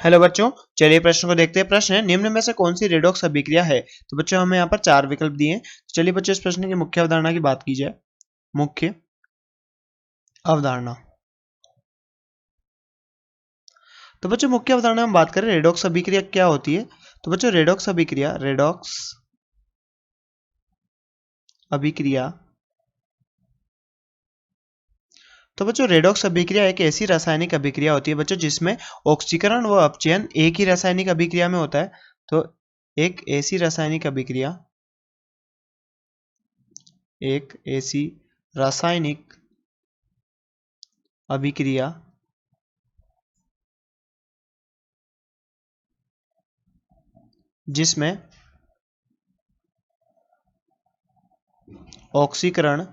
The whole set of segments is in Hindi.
हेलो बच्चों, चलिए प्रश्न को देखते हैं। प्रश्न है, निम्न में से कौन सी रेडॉक्स अभिक्रिया है? तो बच्चों हमें यहाँ पर 4 विकल्प दिए हैं। चलिए बच्चों इस प्रश्न की मुख्य अवधारणा की बात की जाए। मुख्य अवधारणा। तो बच्चों मुख्य अवधारणा में बात करें रेडॉक्स अभिक्रिया क्या होती है। तो बच्चों रेडॉक्स अभिक्रिया तो बच्चों रेडॉक्स अभिक्रिया एक ऐसी रासायनिक अभिक्रिया होती है बच्चों जिसमें ऑक्सीकरण व अपचयन एक ही रासायनिक अभिक्रिया में होता है। तो एक ऐसी रासायनिक अभिक्रिया जिसमें ऑक्सीकरण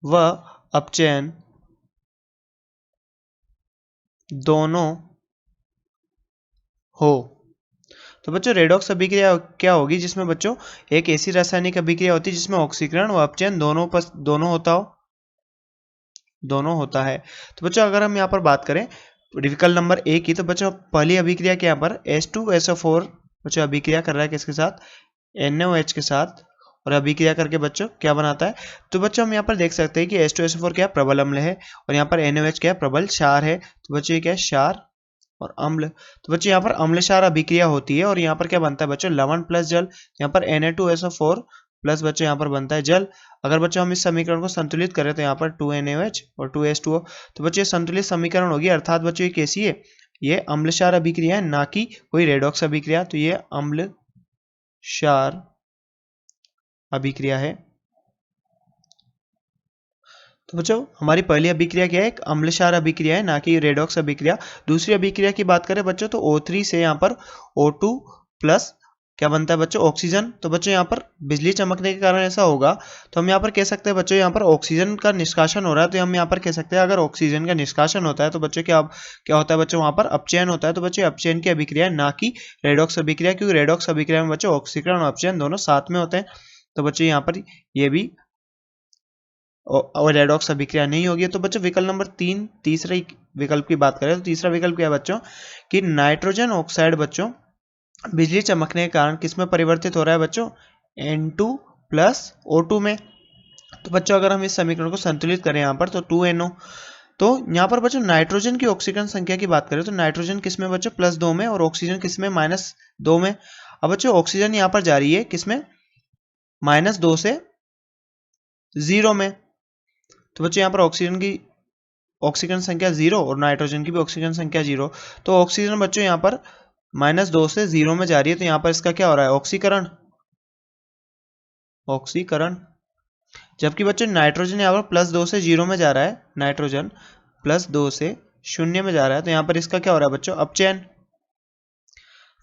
व अपचयन दोनों हो। तो बच्चों रेडॉक्स अभिक्रिया क्या होगी, जिसमें बच्चों एक ऐसी रासायनिक अभिक्रिया होती है जिसमें ऑक्सीकरण व अपचयन दोनों होता है। तो बच्चों अगर हम यहाँ पर बात करें विकल्प नंबर ए की, तो बच्चों पहली अभिक्रिया के यहाँ पर H2SO4 बच्चों अभिक्रिया कर रहा है किसके साथ, NaOH के साथ, और अभिक्रिया करके बच्चों क्या बनाता है। तो बच्चों हम यहाँ पर देख सकते हैं कि H2SO4 क्या प्रबल अम्ल है और यहाँ पर NaOH क्या प्रबल क्षार है। तो बच्चों ये क्या है, क्षार और अम्ल। तो बच्चों यहाँ पर अम्ल क्षार अभिक्रिया होती है और यहाँ पर क्या बनता है बच्चों, लवण प्लस जल। यहाँ पर Na2SO4 प्लस बच्चों यहाँ पर बनता है जल। अगर बच्चों हम इस समीकरण को संतुलित करें तो यहाँ पर 2NaOH और 2H2O। तो बच्चों ये संतुलित समीकरण होगी, अर्थात बच्चों ये कैसी है, ये अम्ल क्षार अभिक्रिया है, ना कि कोई रेडॉक्स अभिक्रिया। तो ये अम्ल क्षार अभिक्रिया है। तो बच्चों हमारी पहली अभिक्रिया क्या है, एक अम्ल क्षार अभिक्रिया है, ना कि रेडॉक्स अभिक्रिया। दूसरी अभिक्रिया की बात करें बच्चों तो O3 से यहाँ पर O2 प्लस क्या बनता है बच्चों, ऑक्सीजन। तो बच्चों यहाँ पर बिजली चमकने के कारण ऐसा होगा। तो हम यहाँ पर कह सकते हैं बच्चों यहाँ पर ऑक्सीजन का निष्कासन हो रहा है। तो हम यहाँ पर कह सकते हैं अगर ऑक्सीजन का निष्कासन होता है तो बच्चों क्या होता है बच्चों, वहाँ पर अपचयन होता है। तो बच्चों अपचयन की अभिक्रिया है, ना कि रेडॉक्स अभिक्रिया, क्योंकि रेडॉक्स अभिक्रिया में बच्चों ऑक्सीकरण और अपचयन दोनों साथ में होते हैं। तो बच्चों यहाँ पर ये भी और रेडॉक्स अभिक्रिया नहीं होगी। तो बच्चों विकल्प नंबर 3 तीसरे विकल्प की बात करें तो तीसरा विकल्प क्या है बच्चों, कि नाइट्रोजन ऑक्साइड बच्चों बिजली चमकने के कारण किस में परिवर्तित हो रहा है बच्चों, N2 प्लस O2 में। तो बच्चों अगर हम इस समीकरण को संतुलित करें यहाँ पर तो 2NO। तो यहाँ पर बच्चों नाइट्रोजन की ऑक्सीकरण संख्या की बात करें तो नाइट्रोजन किस में बच्चों, +2 में, और ऑक्सीजन किस में, -2 में। अब बच्चों ऑक्सीजन यहाँ पर जा रही है किस में, -2 से 0 में। तो बच्चों यहाँ पर ऑक्सीजन की ऑक्सीजन संख्या 0 और नाइट्रोजन की भी ऑक्सीजन संख्या 0। तो ऑक्सीजन बच्चों यहाँ पर -2 से 0 में जा रही है। तो यहाँ पर इसका क्या हो रहा है, ऑक्सीकरण। जबकि बच्चों नाइट्रोजन यहाँ पर +2 से 0 में जा रहा है, नाइट्रोजन +2 से 0 में जा रहा है। तो यहाँ पर इसका क्या हो रहा है बच्चों, अपचयन।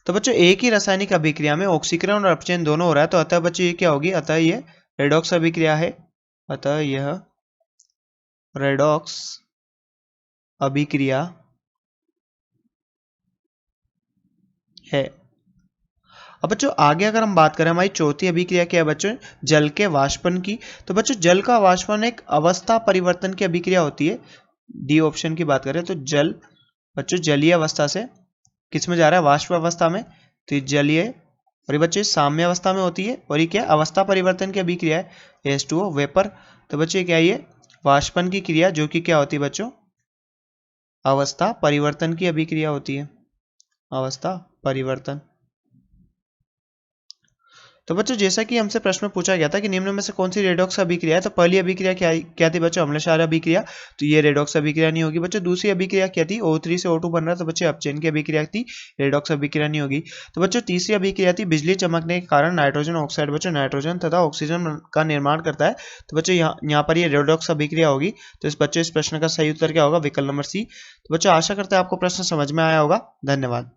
तो बच्चों एक ही रासायनिक अभिक्रिया में ऑक्सीकरण और अपचयन दोनों हो रहा है। तो अतः बच्चों ये क्या होगी, अतः ये रेडॉक्स अभिक्रिया है। अतः यह रेडॉक्स अभिक्रिया है। अब बच्चों आगे अगर हम बात करें हमारी चौथी अभिक्रिया क्या है बच्चों, जल के वाष्पन की। तो बच्चों जल का वाष्पन एक अवस्था परिवर्तन की अभिक्रिया होती है। डी ऑप्शन की बात करें तो जल बच्चों जलीय अवस्था से किस में जा रहा है, वाष्प अवस्था में। तो जलीय और ये बच्चों साम्य अवस्था में होती है। और ये क्या अवस्था परिवर्तन की अभिक्रिया है, H2O वेपर। तो बच्चों क्या है, ये वाष्पन की क्रिया जो कि क्या होती है बच्चों, अवस्था परिवर्तन की अभिक्रिया होती है, अवस्था परिवर्तन। तो बच्चों जैसा कि हमसे प्रश्न में पूछा गया था कि निम्न में से कौन सी रेडॉक्स अभिक्रिया है, तो पहली अभिक्रिया क्या थी बच्चों, अम्ल क्षार अभिक्रिया। तो ये रेडॉक्स अभिक्रिया नहीं होगी बच्चों। दूसरी अभिक्रिया क्या थी, O3 से O2 बन रहा, तो बच्चों अपचयन की अभिक्रिया थी, रेडॉक्स अभिक्रिया नहीं होगी। तो बच्चों तीसरी अभिक्रिया थी बिजली चमकने के कारण नाइट्रोजन ऑक्साइड बच्चों नाइट्रोजन तथा ऑक्सीजन का निर्माण करता है। तो बच्चों यहाँ पर ये रेडॉक्स अभिक्रिया होगी। तो इस बच्चों इस प्रश्न का सही उत्तर क्या होगा, विकल्प नंबर सी। तो बच्चों आशा करते हैं आपको प्रश्न समझ में आया होगा। धन्यवाद।